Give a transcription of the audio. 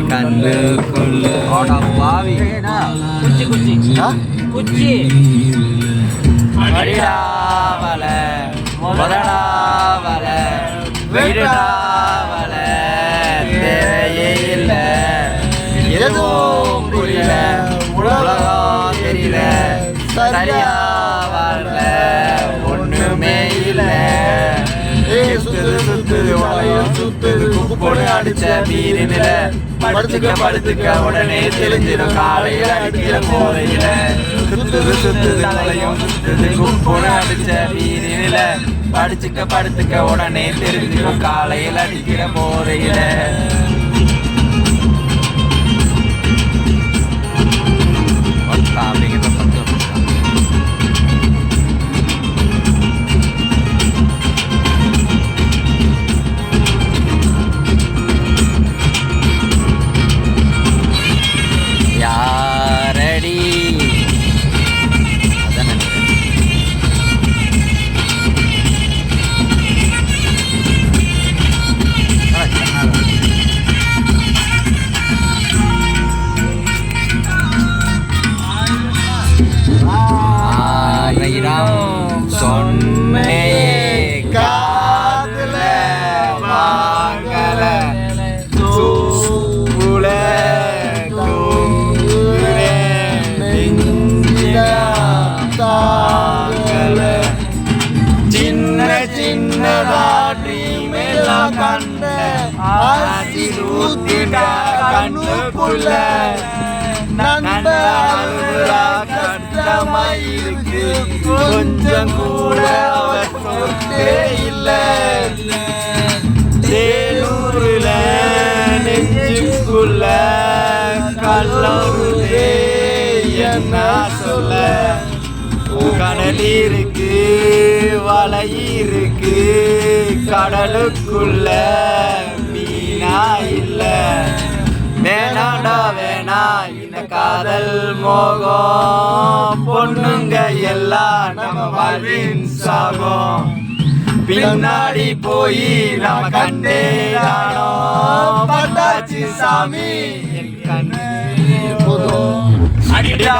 கண்ணுக்குள்ள பாவி குச்சி அடிடாவல முதடாவல விடாவல தேவையே இல்லை எதுவும் புரியல உலகம் தெரியல சரியா வரல ஒண்ணுமே இல்லை சுத்துது வளையம் சுத்துது குப்போடு அடிச்ச மீறினில படுத்துக்க உடனே தெரிஞ்சிடும் காலையில அடிக்கிற போதையில சுத்துது வளையம் சுத்துது குப்போடு அடிச்ச மீறினில படுத்துக்க உடனே தெரிஞ்சிடும் காலையில அடிக்கிற போதையில சொன்னே காதுல வாங்கல தூள தாங்கல சின்னதா ட்ரீமெல்லாம் கண்ட ஆசி ஊத்திட்டா கண்ணுக்குள்ள நண்பா கஷ்டமாயிருக்கு கொஞ்சம் கூட அவற்றே இல்லை தேனூர்ல நெஞ்சுக்குள்ள கல்லூரே என்ன சொல்ல கடல் இருக்கு வலை இருக்கு கடலுக்குள்ள மீனா இல்லை வேணாண்டா வேணா இந்த காதல் மோகம் பொண்ணுங்க எல்லாம் நம்ம வாழ்வின் சாபம் பின்னாடி போய் நம்ம கண்டே நானோ பட்டாச்சி சாமி என் கண்ணு அடிடா